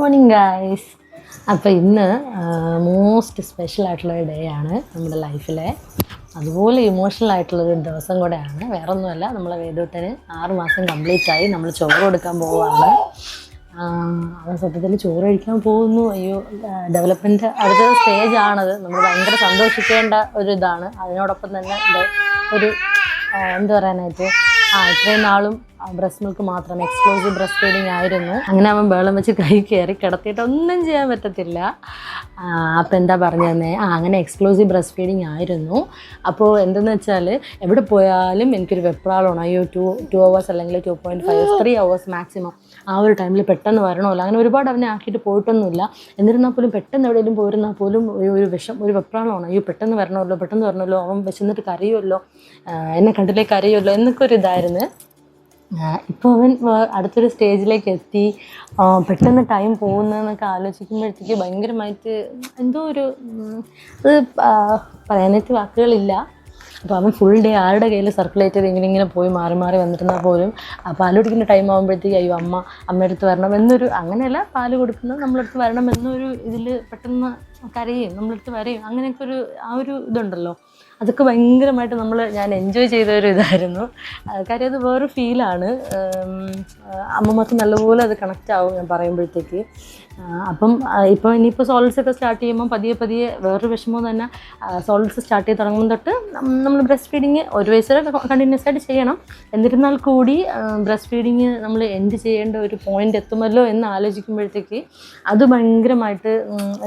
Morning guys. അപ്പോൾ ഇന്ന് most special ആയിട്ടുള്ള ഡേ ആണ് നമ്മുടെ ലൈഫിലെ. അതുപോലെ ഇമോഷണൽ ആയിട്ടുള്ളൊരു ദിവസം കൂടെയാണ്. വേറൊന്നുമല്ല, നമ്മളെ വേദൂട്ടന് 6 മാസം കംപ്ലീറ്റ് ആയി. നമ്മൾ ചോറ് കൊടുക്കാൻ പോവുകയാണ്. അവൻ സത്യത്തിൽ ചോറ് കഴിക്കാൻ പോകുന്നു. അയ്യോ, ഡെവലപ്മെൻറ്റ് അടുത്ത സ്റ്റേജാണത്. നമ്മൾ ഭയങ്കര സന്തോഷിക്കേണ്ട ഒരു ഇതാണ്. അതിനോടൊപ്പം തന്നെ ഒരു എന്താ പറയാനായിട്ട് ഇത്രയും നാളും ബ്രസ്റ്റ് മിൽക്ക് മാത്രം, എക്സ്ക്ലൂസീവ് ബ്രസ്റ്റ് ഫീഡിങ് ആയിരുന്നു. അങ്ങനെ അവൻ ബേളം വെച്ച് കൈ കയറി കിടത്തിയിട്ട് ഒന്നും ചെയ്യാൻ പറ്റത്തില്ല. അപ്പോൾ എന്താ പറഞ്ഞു തന്നെ, അങ്ങനെ എക്സ്ക്ലൂസീവ് ബ്രസ്റ്റ് ഫീഡിങ് ആയിരുന്നു. അപ്പോൾ എന്തെന്ന് വെച്ചാൽ എവിടെ പോയാലും എനിക്കൊരു വെപ്രാളമാണ്. അയ്യോ 2 hours അല്ലെങ്കിൽ 2.5 3 hours മാക്സിമം ആ ഒരു ടൈമിൽ പെട്ടെന്ന് വരണമല്ലോ. അങ്ങനെ ഒരുപാട് അവനെ ആക്കിയിട്ട് പോയിട്ടൊന്നുമില്ല. എന്നിരുന്നാൽ പോലും പെട്ടെന്ന് എവിടെയെങ്കിലും പോയിരുന്നാൽ പോലും ഒരു വെപ്രാളമാണ്. അയ്യോ പെട്ടെന്ന് വരണമല്ലോ, അവൻ വിശന്നിട്ട് കരയുമല്ലോ, എന്നെ കണ്ടില്ലേ കരയുമല്ലോ എന്നൊക്കെ ഒരു ഇതായിരുന്നു. ഇപ്പോൾ അവൻ അടുത്തൊരു സ്റ്റേജിലേക്ക് എത്തി. പെട്ടെന്ന് ടൈം പോകുന്നതെന്നൊക്കെ ആലോചിക്കുമ്പോഴത്തേക്ക് ഭയങ്കരമായിട്ട് എന്തോ ഒരു അത് പറയാനായിട്ട് വാക്കുകളില്ല. അപ്പോൾ അവൻ ഫുൾ ഡേ ആരുടെ കയ്യിൽ സർക്കുലേറ്റ് ചെയ്ത് ഇങ്ങനെ പോയി മാറി മാറി വന്നിരുന്നാൽ പോലും പാല് കുടിക്കുന്ന ടൈം ആകുമ്പോഴത്തേക്ക് അയ്യോ അമ്മയടുത്ത് വരണം എന്നൊരു, അങ്ങനെയല്ല, പാല് കൊടുക്കുന്നത് നമ്മളടുത്ത് വരണം എന്നൊരു ഇതിൽ പെട്ടെന്ന് കരയും, നമ്മളടുത്ത് വരയും, അങ്ങനെയൊക്കെ ആ ഒരു ഇതുണ്ടല്ലോ. അതൊക്കെ ഭയങ്കരമായിട്ട് ഞാൻ എൻജോയ് ചെയ്ത ഒരു ഇതായിരുന്നു. കാര്യം അത് വേറൊരു ഫീലാണ്. അമ്മമ്മക്ക് നല്ലപോലെ അത് കണക്റ്റ് ആവും ഞാൻ പറയുമ്പോഴത്തേക്ക്. അപ്പം ഇനിയിപ്പോൾ സോളിഡ്സ് ഒക്കെ സ്റ്റാർട്ട് ചെയ്യുമ്പോൾ പതിയെ വേറൊരു വിഷമം തന്നെ. സോളിഡ്സ് സ്റ്റാർട്ട് ചെയ്ത് തുടങ്ങുമ്പോൾ തൊട്ട് നമ്മൾ ബ്രസ്റ്റ് ഫീഡിങ് 1 വയസ്സ് വരെ കണ്ടിന്യൂസ് ആയിട്ട് ചെയ്യണം. എന്നിരുന്നാൽ കൂടി ബ്രസ്റ്റ് ഫീഡിങ് നമ്മൾ എൻഡ് ചെയ്യേണ്ട ഒരു പോയിന്റ് എത്തുമല്ലോ എന്ന് ആലോചിക്കുമ്പോഴത്തേക്ക് അത് ഭയങ്കരമായിട്ട്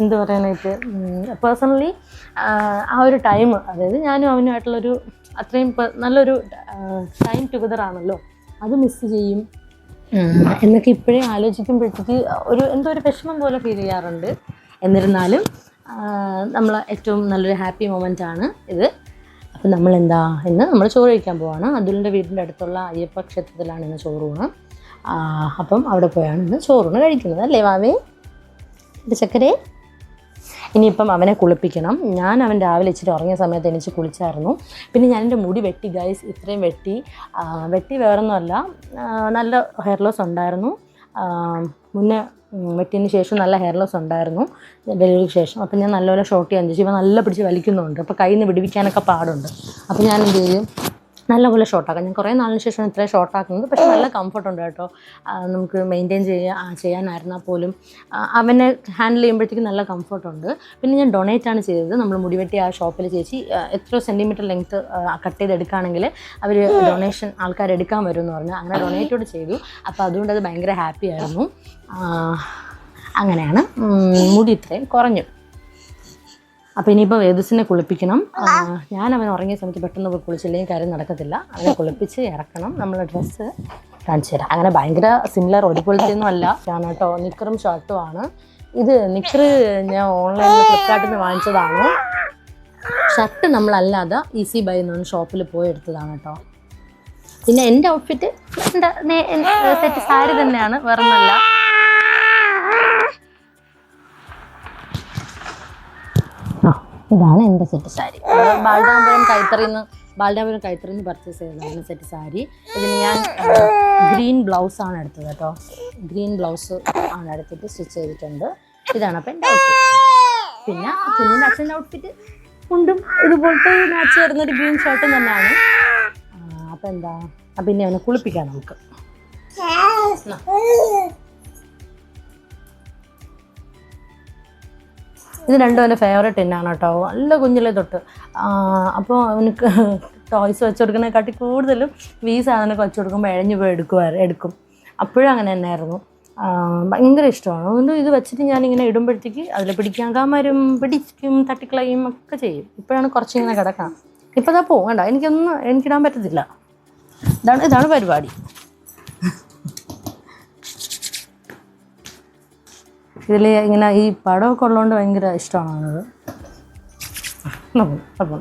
എന്താ പറയാനായിട്ട് പേഴ്സണലി ആ ഒരു ടൈം, അതായത് ഞാനും അവനുമായിട്ടുള്ളൊരു അത്രയും നല്ലൊരു ടൈം ടുഗദർ ആണല്ലോ, അത് മിസ് ചെയ്യും എന്നൊക്കെ ഇപ്പോഴേ ആലോചിക്കുമ്പോഴത്തേക്ക് എന്തോ ഒരു വിഷമം പോലെ ഫീൽ ചെയ്യാറുണ്ട്. എന്നിരുന്നാലും നമ്മൾ ഏറ്റവും നല്ലൊരു ഹാപ്പി മൊമെൻ്റ് ആണ് ഇത്. അപ്പം നമ്മൾ ചോറ് കഴിക്കാൻ പോവാണ്. അതുലിൻ്റെ വീടിൻ്റെ അടുത്തുള്ള അയ്യപ്പ ക്ഷേത്രത്തിലാണ് ഇന്ന് ചോറൂണ്. അപ്പം അവിടെ പോയാണ് ഇന്ന് ചോറൂണ് കഴിക്കുന്നത്, അല്ലേ വാവേ എൻ്റെ ചക്കരേ? ഇനിയിപ്പം അവനെ കുളിപ്പിക്കണം. ഞാൻ അവൻ രാവിലെ ഇച്ചിരി ഉറങ്ങിയ സമയത്ത് എനിക്ക് കുളിച്ചായിരുന്നു. പിന്നെ ഞാൻ എൻ്റെ മുടി വെട്ടി ഗൈസ്, ഇത്രയും വെട്ടി വേറൊന്നുമല്ല, നല്ല ഹെയർ ലോസ് ഉണ്ടായിരുന്നു. മുന്നേ വെട്ടിയതിന് ശേഷം നല്ല ഹെയർ ലോസ് ഉണ്ടായിരുന്നു ഡെലിവറിക്ക് ശേഷം. അപ്പം ഞാൻ നല്ലപോലെ ഷോർട്ട് ചെയ്യാൻ ചോദിച്ചു. ഇവ നല്ല പിടിച്ച് വലിക്കുന്നുണ്ട്. അപ്പോൾ കയ്യിൽ നിന്ന് വിടിവിക്കാനൊക്കെ പാടുണ്ട്. അപ്പോൾ ഞാൻ എന്ത് ചെയ്യും, നല്ലപോലെ ഷോർട്ടാക്കാം. ഞാൻ കുറേ നാളിന് ശേഷം ഇത്രയും ഷോർട്ടാക്കുന്നത്. പക്ഷേ നല്ല കംഫർട്ടുണ്ട് കേട്ടോ. നമുക്ക് മെയിൻറ്റെയിൻ ചെയ്യാനായിരുന്നാൽ പോലും അവനെ ഹാൻഡിൽ ചെയ്യുമ്പോഴത്തേക്കും നല്ല കംഫർട്ടുണ്ട്. പിന്നെ ഞാൻ ഡൊണേറ്റാണ് ചെയ്തത്. നമ്മൾ മുടിവെട്ടി ആ ഷോപ്പിൽ ചേച്ചി എത്ര സെൻറ്റിമീറ്റർ ലെങ്ത്ത് കട്ട് ചെയ്തെടുക്കുകയാണെങ്കിൽ അവർ ഡൊണേഷൻ ആൾക്കാർ എടുക്കാൻ വരുമെന്ന് പറഞ്ഞു. അങ്ങനെ ഡൊണേറ്റോട് ചെയ്തു. അപ്പോൾ അതുകൊണ്ട് അത് ഭയങ്കര ഹാപ്പി ആയിരുന്നു. അങ്ങനെയാണ് മുടി ഇത്രയും കുറഞ്ഞു. അപ്പോൾ ഇനിയിപ്പോൾ വേദസിനെ കുളിപ്പിക്കണം. ഞാൻ അവൻ ഉറങ്ങിയ സമയത്ത് പെട്ടെന്ന് പോയി കുളിച്ചില്ലെങ്കിൽ കാര്യം നടക്കത്തില്ല. അവനെ കുളിപ്പിച്ച് ഇറക്കണം. നമ്മൾ ഡ്രസ്സ് കാണിച്ചു തരാം. അങ്ങനെ ഭയങ്കര സിമിലർ ഒരുപോലത്തെയൊന്നും അല്ല ഞാൻ കേട്ടോ. നിക്കറും ഷർട്ടും ആണ് ഇത്. നിക്കർ ഞാൻ ഓൺലൈനിൽ ഫ്ലിപ്കാർട്ടിൽ നിന്ന് വാങ്ങിച്ചതാണ്. ഷർട്ട് നമ്മളല്ലാതെ ഈസി ബൈ എന്ന് പറഞ്ഞ ഷോപ്പിൽ പോയി എടുത്തതാണ് കേട്ടോ. പിന്നെ എൻ്റെ ഔട്ട്ഫിറ്റ് സെറ്റ് സാരി തന്നെയാണ്, വേറൊന്നല്ല. ഇതാണ് എൻ്റെ സെറ്റ് സാരി. ബാലരാമപുരം കൈത്തറിന്ന് പർച്ചേസ് ചെയ്തതാണ് സെറ്റ് സാരി. ഇതിന് ഞാൻ ഗ്രീൻ ബ്ലൗസാണ് എടുത്തത് കേട്ടോ. ഗ്രീൻ ബ്ലൗസ് ആണ് എടുത്തിട്ട് സ്റ്റിച്ച് ചെയ്തിട്ടുണ്ട്. ഇതാണ് അപ്പോൾ എൻ്റെ ഔട്ട്ഫിറ്റ്. പിന്നെ കുഞ്ഞിൻ്റെ അച്ഛൻ്റെ ഔട്ട്ഫിറ്റ് മുണ്ടും ഇതുപോലത്തെ മാച്ച് വരുന്നൊരു ഗ്രീൻ ഷർട്ടും തന്നെയാണ്. അപ്പം പിന്നെ അവനെ കുളിപ്പിക്കാം നമുക്ക്. ഇത് രണ്ടും എൻ്റെ ഫേവറേറ്റ് തന്നെയാണ് കേട്ടോ. നല്ല കുഞ്ഞിലെ തൊട്ട്. അപ്പോൾ അവനക്ക് ടോയ്സ് വെച്ച് കൊടുക്കുന്നതിനെക്കാട്ടി കൂടുതലും ഈ സാധനമൊക്കെ വെച്ച് കൊടുക്കുമ്പോൾ ഇഴഞ്ഞു പോയി എടുക്കും. അപ്പോഴും അങ്ങനെ തന്നെയായിരുന്നു. ഭയങ്കര ഇഷ്ടമാണ്. അതുകൊണ്ട് ഇത് വെച്ചിട്ട് ഞാനിങ്ങനെ ഇടുമ്പോഴത്തേക്ക് അതിൽ പിടിക്കും, തട്ടിക്കളയും ഒക്കെ ചെയ്യും. ഇപ്പോഴാണ് കുറച്ചിങ്ങനെ കിടക്കണം. ഇപ്പോൾ അതാ പോവും വേണ്ട, എനിക്കിടാൻ പറ്റത്തില്ല. ഇതാണ് പരിപാടി. ഇതിൽ ഇങ്ങനെ ഈ പടമൊക്കെ ഉള്ളതുകൊണ്ട് ഭയങ്കര ഇഷ്ടമാണത്. അപ്പം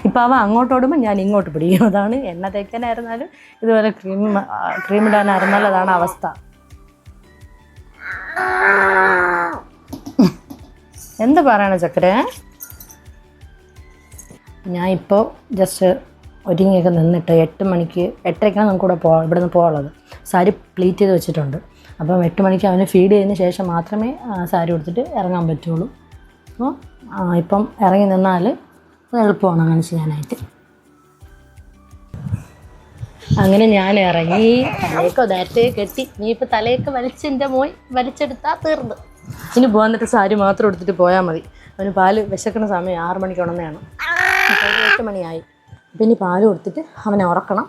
ഇപ്പം അവ അങ്ങോട്ട് ഓടുമ്പോൾ ഞാൻ ഇങ്ങോട്ട് പിടിക്കും. അതാണ് എണ്ണ തേക്കാനായിരുന്നാലും ഇതുപോലെ ക്രീം ഇടാനായിരുന്നാലും അതാണ് അവസ്ഥ. എന്താ പറയണ ചക്കരെ? ഞാൻ ഇപ്പോൾ ജസ്റ്റ് ഒരുങ്ങിയൊക്കെ നിന്നിട്ട് 8 മണിക്ക് 8:30 നമുക്ക് ഇവിടെ നിന്ന് പോകാനുള്ളത്. സാരി പ്ലീറ്റ് ചെയ്ത് വെച്ചിട്ടുണ്ട്. അപ്പം 8 മണിക്ക് അവന് ഫീഡ് ചെയ്തതിന് ശേഷം മാത്രമേ സാരി കൊടുത്തിട്ട് ഇറങ്ങാൻ പറ്റുള്ളൂ. അപ്പോൾ ഇപ്പം ഇറങ്ങി നിന്നാൽ എളുപ്പമാണ് അങ്ങനെ ചെയ്യാനായിട്ട്. അങ്ങനെ ഞാൻ ഇറങ്ങി, തലയൊക്കെ നേരത്തെ കെട്ടി. നീ ഇപ്പോൾ തലയൊക്കെ വലിച്ചെൻ്റെ വലിച്ചെടുത്താൽ തീർന്ന്. ഇനി പോകാൻ എന്നിട്ട് സാരി മാത്രം എടുത്തിട്ട് പോയാൽ മതി. അവന് പാല് വിശക്കുന്ന സമയം 6 മണിക്ക് ഉണർന്നതാണ്. ഇപ്പോൾ 8 മണിയായി. അപ്പം ഇനി പാല് കൊടുത്തിട്ട് അവനെ ഉറക്കണം.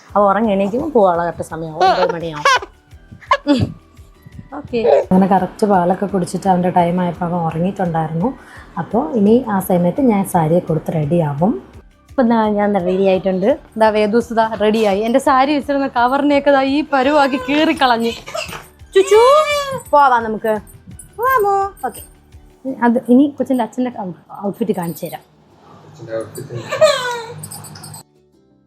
അവൻ ഉറങ്ങി എണീക്കുമ്പോൾ പോകാനുള്ള കറക്റ്റ് സമയമാവും, 9 മണിയാവും. ഓക്കെ. അങ്ങനെ കറക്റ്റ് പാലൊക്കെ കുടിച്ചിട്ട് അവൻ്റെ ടൈമായപ്പോൾ അവൻ ഉറങ്ങിയിട്ടുണ്ടായിരുന്നു. അപ്പോൾ ഇനി ആ സമയത്ത് ഞാൻ സാരിയെ കൊടുത്ത് റെഡിയാവും. അപ്പം ഞാൻ റെഡി ആയിട്ടുണ്ട്. വേദൂസ് റെഡിയായി. എൻ്റെ സാരി വെച്ചിരുന്ന കവറിനെയൊക്കെ ഈ പരുവാക്കി കീറിക്കളഞ്ഞ്. ചുച്ചു പോവാം, നമുക്ക് പോവാമോ? ഓക്കെ. അത് ഇനി കൊച്ചിൻ്റെ അച്ഛൻ്റെ ഔട്ട്ഫിറ്റ് കാണിച്ചു തരാം.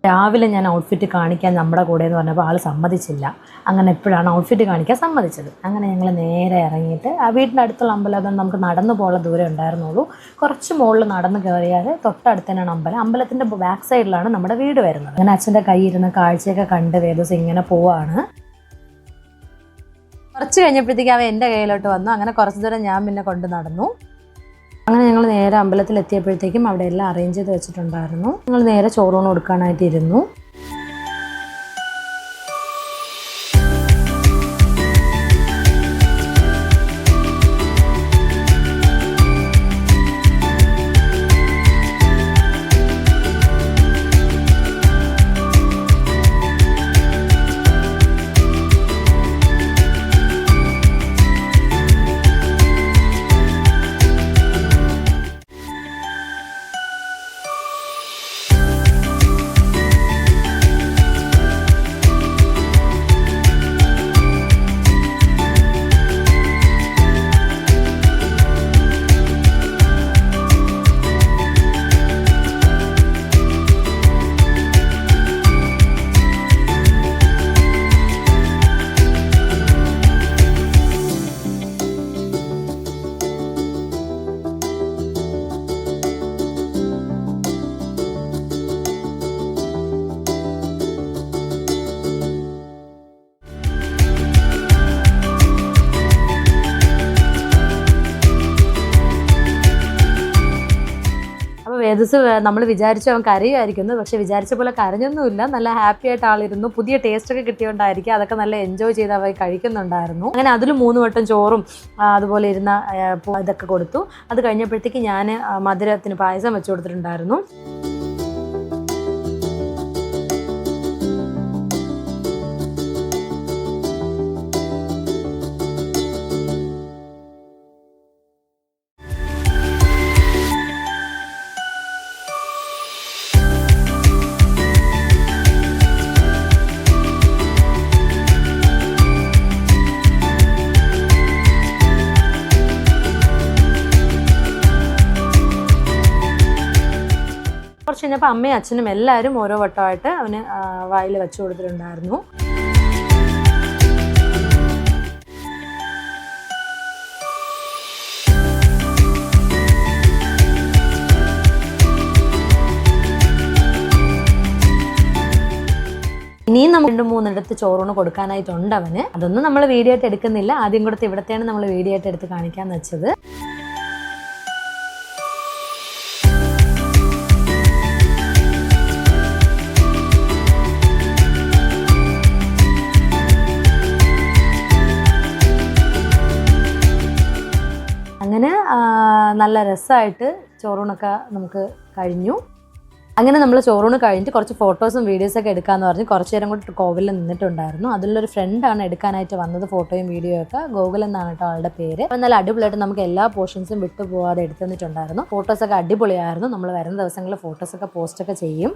രാവിലെ ഞാൻ ഔട്ട്ഫിറ്റ് കാണിക്കാൻ നമ്മുടെ കൂടെ എന്ന് പറഞ്ഞപ്പോൾ ആൾ സമ്മതിച്ചില്ല. അങ്ങനെ എപ്പോഴാണ് ഔട്ട്ഫിറ്റ് കാണിക്കാൻ സമ്മതിച്ചത്. അങ്ങനെ ഞങ്ങൾ നേരെ ഇറങ്ങിയിട്ട് ആ വീടിൻ്റെ അടുത്തുള്ള അമ്പലം, അതുകൊണ്ട് നമുക്ക് നടന്നു പോകാനുള്ള ദൂരം ഉണ്ടായിരുന്നുള്ളൂ. കുറച്ച് മുകളിൽ നടന്ന് കയറിയാൽ തൊട്ടടുത്ത് തന്നെയാണ് അമ്പലം. അമ്പലത്തിൻ്റെ ബാക്ക് സൈഡിലാണ് നമ്മുടെ വീട് വരുന്നത്. അങ്ങനെ അച്ഛൻ്റെ കയ്യിരുന്ന കാഴ്ചയൊക്കെ കണ്ട് വേദൂസ് ഇങ്ങനെ പോവാണ്. കുറച്ച് കഴിഞ്ഞപ്പോഴത്തേക്ക് അവൻ എൻ്റെ കയ്യിലോട്ട് വന്നു. അങ്ങനെ കുറച്ച് ദൂരം ഞാൻ പിന്നെ കൊണ്ട് നടന്നു. അങ്ങനെ ഞങ്ങൾ നേരെ അമ്പലത്തിലെത്തിയപ്പോഴത്തേക്കും അവിടെ എല്ലാം അറേഞ്ച് ചെയ്ത് വെച്ചിട്ടുണ്ടായിരുന്നു. ഞങ്ങൾ നേരെ ചോറൂണ് കൊടുക്കാനായിട്ട് ഇരുന്നു. വേദസ് നമ്മൾ വിചാരിച്ചു അവൻ കരയുമായിരിക്കുന്നു. പക്ഷെ വിചാരിച്ച പോലെ കരഞ്ഞൊന്നുമില്ല. നല്ല ഹാപ്പി ആയിട്ട് ആളിരുന്നു. പുതിയ ടേസ്റ്റൊക്കെ കിട്ടിയോണ്ടായിരിക്കും അതൊക്കെ നല്ല എൻജോയ് ചെയ്ത് അവ കഴിക്കുന്നുണ്ടായിരുന്നു. അങ്ങനെ അതിൽ 3 വട്ടം ചോറും അതുപോലെ ഇരുന്ന ഇതൊക്കെ കൊടുത്തു. അത് കഴിഞ്ഞപ്പോഴത്തേക്ക് ഞാൻ മധുരത്തിന് പായസം വെച്ച് കൊടുത്തിട്ടുണ്ടായിരുന്നു. കുറച്ച് കഴിഞ്ഞപ്പോൾ അമ്മയും അച്ഛനും എല്ലാവരും ഓരോ വട്ടമായിട്ട് അവന് വായിൽ വെച്ചു കൊടുത്തിട്ടുണ്ടായിരുന്നു. ഇനിയും നമ്മൾ 2-3 ചോറൂണ് കൊടുക്കാനായിട്ടുണ്ട് അവന്. അതൊന്നും നമ്മൾ വീഡിയോ ആയിട്ട് എടുക്കുന്നില്ല. ആദ്യം കൊടുത്ത് ഇവിടത്തെയാണ് നമ്മൾ വീഡിയോ ആയിട്ട് എടുത്ത് കാണിക്കാന്ന് വെച്ചത്. അങ്ങനെ നല്ല രസമായിട്ട് ചോറൂണൊക്കെ നമുക്ക് കഴിഞ്ഞു. അങ്ങനെ നമ്മൾ ചോറൂണ് കഴിഞ്ഞിട്ട് കുറച്ച് ഫോട്ടോസും വീഡിയോസൊക്കെ എടുക്കാമെന്ന് പറഞ്ഞ് കുറച്ച് നേരം കൂടി കോവിലിൽ നിന്നിട്ടുണ്ടായിരുന്നു. അതിലൊരു ഫ്രണ്ടാണ് എടുക്കാനായിട്ട് വന്നത്, ഫോട്ടോയും വീഡിയോ ഒക്കെ. ഗോകുൽ എന്നാണ് കേട്ടോ ആളുടെ പേര്. അപ്പം നല്ല അടിപൊളിയായിട്ട് നമുക്ക് എല്ലാ പോർഷൻസും വിട്ടുപോകാതെ എടുത്തു തന്നിട്ടുണ്ടായിരുന്നു. ഫോട്ടോസൊക്കെ അടിപൊളിയായിരുന്നു. നമ്മൾ വരുന്ന ദിവസങ്ങളിൽ ഫോട്ടോസൊക്കെ പോസ്റ്റൊക്കെ ചെയ്യും.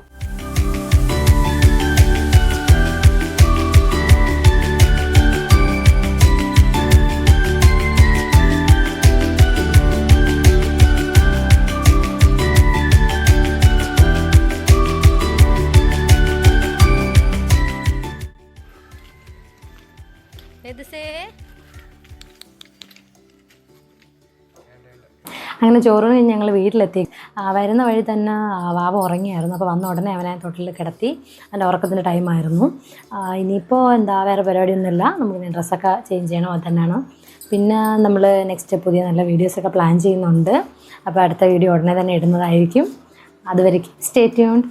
അങ്ങനെ ചോറ് കഴിഞ്ഞ് ഞങ്ങൾ വീട്ടിലെത്തി. വരുന്ന വഴി തന്നെ വാവ ഉറങ്ങിയായിരുന്നു. അപ്പോൾ വന്ന ഉടനെ അവനെ തൊട്ടിൽ കിടത്തി. അവൻ്റെ ഉറക്കത്തിൻ്റെ ടൈമായിരുന്നു. ഇനിയിപ്പോൾ വേറെ പരിപാടിയൊന്നുമില്ല. നമുക്ക് ഡ്രസ്സൊക്കെ ചേഞ്ച് ചെയ്യണം, അത് തന്നെയാണ്. പിന്നെ നമ്മൾ നെക്സ്റ്റ് പുതിയ നല്ല വീഡിയോസൊക്കെ പ്ലാൻ ചെയ്യുന്നുണ്ട്. അപ്പോൾ അടുത്ത വീഡിയോ ഉടനെ തന്നെ ഇടുന്നതായിരിക്കും. അതുവരെ സ്റ്റേ ട്യൂൺഡ്.